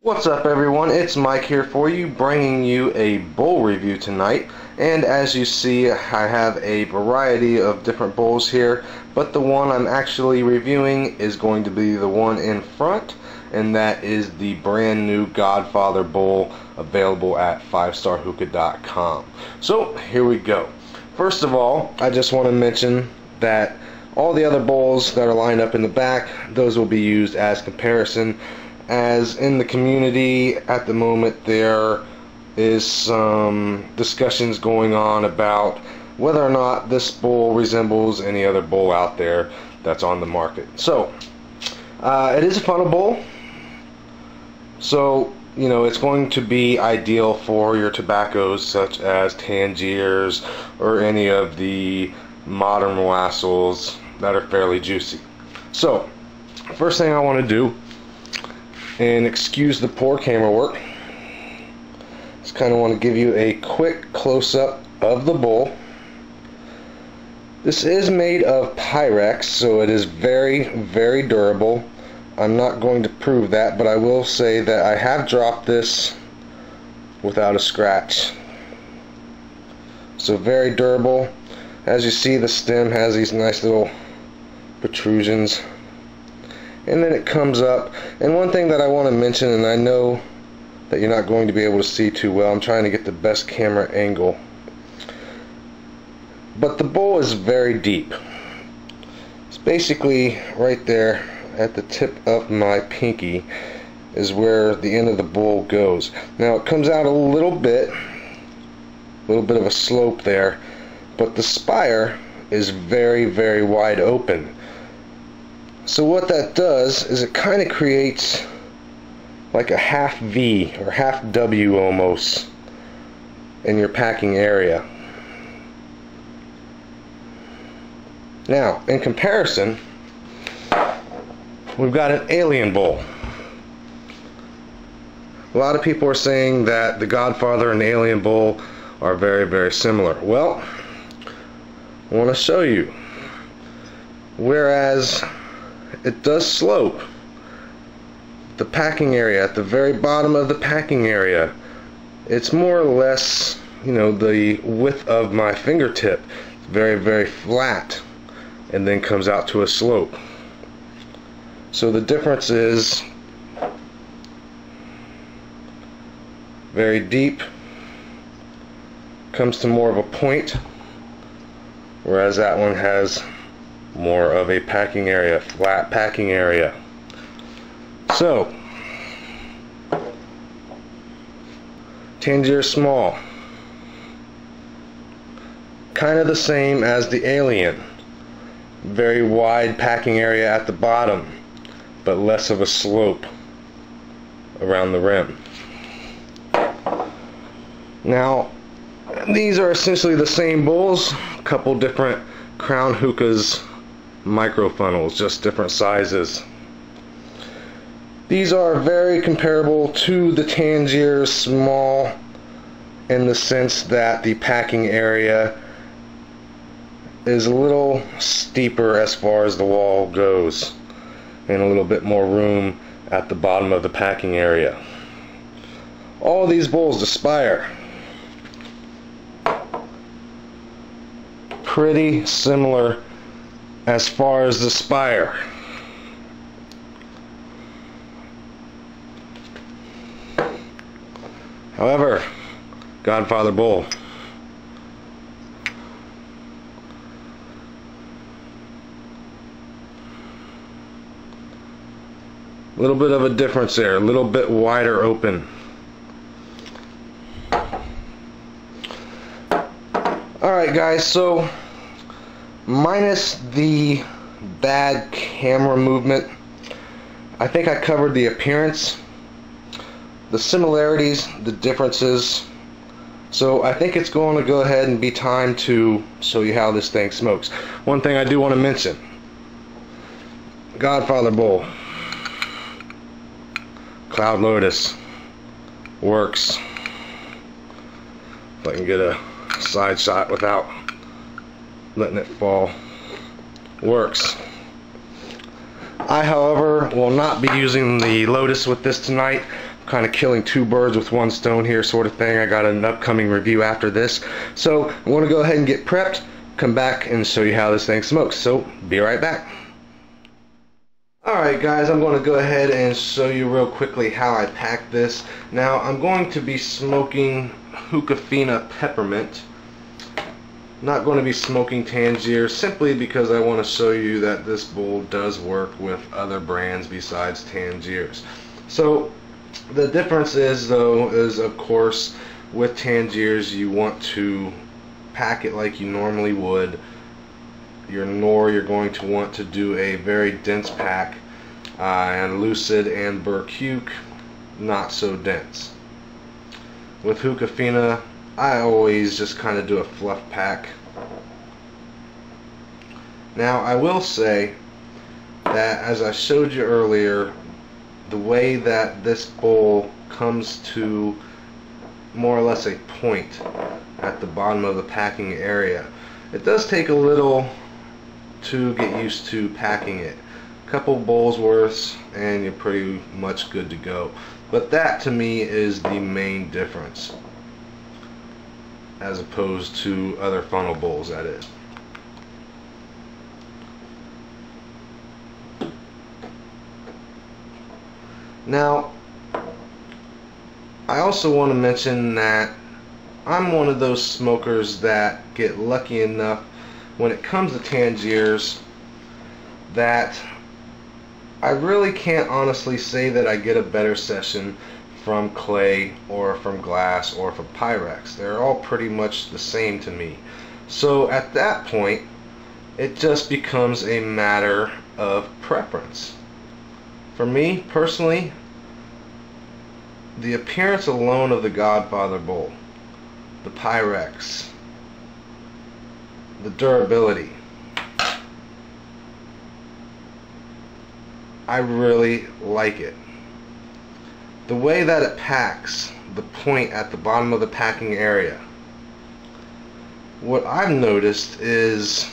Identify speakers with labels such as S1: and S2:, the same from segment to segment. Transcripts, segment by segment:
S1: What's up everyone, it's Mike here for you, bringing you a bowl review tonight. And as you see, I have a variety of different bowls here, but the one I'm actually reviewing is going to be the one in front, and that is the brand new Godfather bowl available at 5starhookah.com. So here we go. First of all, I just want to mention that all the other bowls that are lined up in the back, those will be used as comparison, as in the community at the moment there is some discussions going on about whether or not this bowl resembles any other bowl out there that's on the market. So it is a funnel bowl, so you know it's going to be ideal for your tobaccos such as Tangiers or any of the modern wassels that are fairly juicy. So first thing I want to do, and excuse the poor camera work, just kind of want to give you a quick close-up of the bowl. This is made of Pyrex, so it is very, very durable. I'm not going to prove that, but I will say that I have dropped this without a scratch. So very durable. As you see, the stem has these nice little protrusions, and then it comes up. And one thing that I want to mention, and I know that you're not going to be able to see too well, I'm trying to get the best camera angle, but the bowl is very deep. It's basically right there at the tip of my pinky is where the end of the bowl goes. Now it comes out a little bit of a slope there, but the spire is very, very wide open. So what that does is it kind of creates like a half V or half W almost in your packing area. Now, in comparison, we've got an alien bowl. A lot of people are saying that the Godfather and the alien bowl are very, very similar. Well, I want to show you. Whereas it does slope, the packing area at the very bottom of the packing area, it's more or less, you know, the width of my fingertip. It's very, very flat and then comes out to a slope. So the difference is very deep, comes to more of a point, whereas that one has more of a packing area, flat packing area. So Tangier small, kind of the same as the alien, very wide packing area at the bottom, but less of a slope around the rim. Now these are essentially the same bowls, a couple different Crown Hookahs micro funnels, just different sizes. These are very comparable to the Tangier small in the sense that the packing area is a little steeper as far as the wall goes, and a little bit more room at the bottom of the packing area. All these bowls, the spire, pretty similar as far as the spire. However, Godfather bowl, a little bit of a difference there, a little bit wider open. Alright guys, so minus the bad camera movement, I think I covered the appearance, the similarities, the differences. So I think it's going to go ahead and be time to show you how this thing smokes. One thing I do want to mention, Godfather bowl, Cloud Lotus, works. If I can get a side shot without letting it fall, works. I, however, will not be using the Lotus with this tonight. I'm kind of killing two birds with one stone here sort of thing. I got an upcoming review after this. So I want to go ahead and get prepped, come back and show you how this thing smokes. So be right back. Alright guys, I'm going to go ahead and show you real quickly how I pack this. Now I'm going to be smoking Hookah Peppermint. Not going to be smoking Tangier simply because I want to show you that this bowl does work with other brands besides Tangiers. So the difference is though is of course with Tangiers you want to pack it like you normally would. You're going to want to do a very dense pack, and Lucid and Burkuke not so dense. With Hookah I always just kind of do a fluff pack. Now I will say that as I showed you earlier, the way that this bowl comes to more or less a point at the bottom of the packing area, it does take a little to get used to packing it. A couple bowls worth and you're pretty much good to go. But that to me is the main difference as opposed to other funnel bowls, that is. Now I also want to mention that I'm one of those smokers that get lucky enough when it comes to Tangiers that I really can't honestly say that I get a better session from clay or from glass or from Pyrex. They're all pretty much the same to me. So at that point it just becomes a matter of preference. For me personally, the appearance alone of the Godfather bowl, the Pyrex, the durability, I really like it. The way that it packs, the point at the bottom of the packing area, what I've noticed is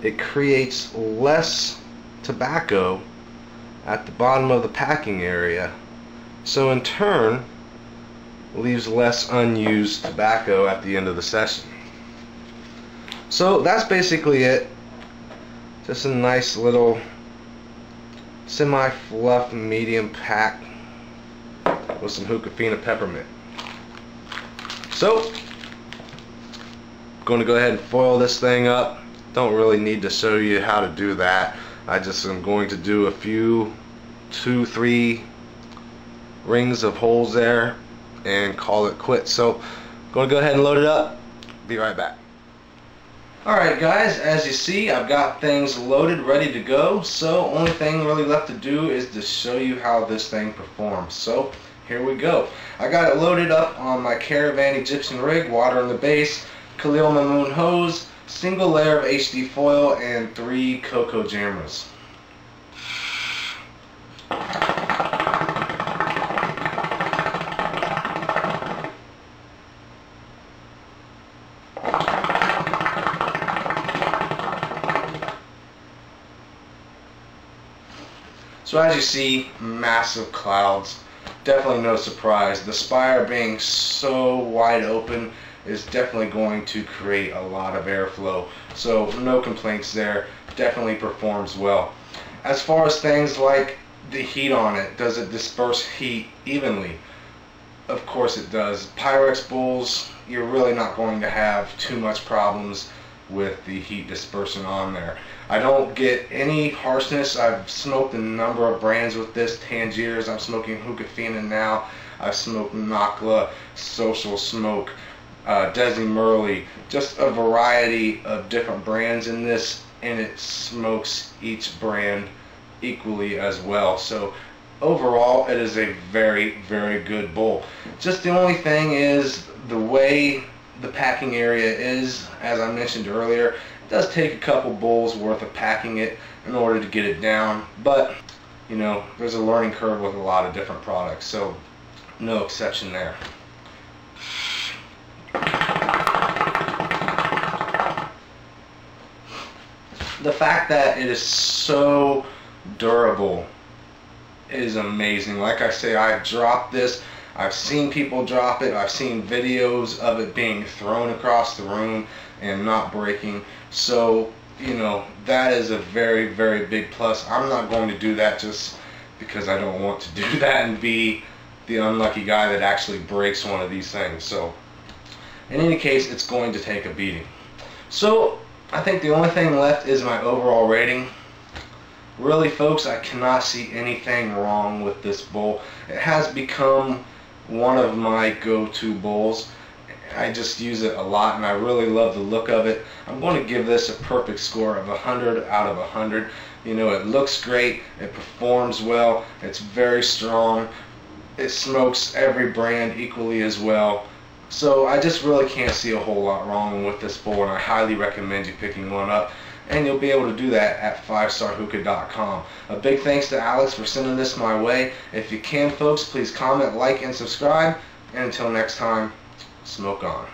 S1: it creates less tobacco at the bottom of the packing area, so in turn leaves less unused tobacco at the end of the session. So that's basically it. Just a nice little semi-fluff medium pack with some Hookah Peppermint. So I'm going to go ahead and foil this thing up. Don't really need to show you how to do that. I just am going to do a few 2-3 rings of holes there and call it quits. So I'm going to go ahead and load it up. Be right back. Alright guys, as you see I've got things loaded ready to go, so only thing really left to do is to show you how this thing performs. So here we go. I got it loaded up on my Caravan Egyptian rig, water in the base, Khalil Mamoon hose, single layer of HD foil, and 3 cocoa jammers. So as you see, massive clouds. Definitely no surprise. The spire being so wide open is definitely going to create a lot of airflow. So no complaints there. Definitely performs well. As far as things like the heat on it, does it disperse heat evenly? Of course it does. Pyrex bowls, you're really not going to have too much problems with the heat dispersion on there. I don't get any harshness. I've smoked a number of brands with this. Tangiers, I'm smoking Hookah now. I've smoked Nakla, Social Smoke, Desi Merle, just a variety of different brands in this, and it smokes each brand equally as well. So overall it is a very, very good bowl. Just the only thing is the way the packing area is, as I mentioned earlier, it does take a couple bowls worth of packing it in order to get it down, but you know, there's a learning curve with a lot of different products, so no exception there. The fact that it is so durable is amazing. Like I say, I've dropped this. I've seen people drop it. I've seen videos of it being thrown across the room and not breaking. So, you know, that is a very, very big plus. I'm not going to do that just because I don't want to do that and be the unlucky guy that actually breaks one of these things. So, in any case, it's going to take a beating. So, I think the only thing left is my overall rating. Really, folks, I cannot see anything wrong with this bowl. It has become one of my go-to bowls. I just use it a lot and I really love the look of it. I'm going to give this a perfect score of 100 out of 100. You know, it looks great, it performs well, it's very strong, it smokes every brand equally as well. So I just really can't see a whole lot wrong with this bowl, and I highly recommend you picking one up. And you'll be able to do that at 5starhookah.com. A big thanks to Alex for sending this my way. If you can, folks, please comment, like, and subscribe. And until next time, smoke on.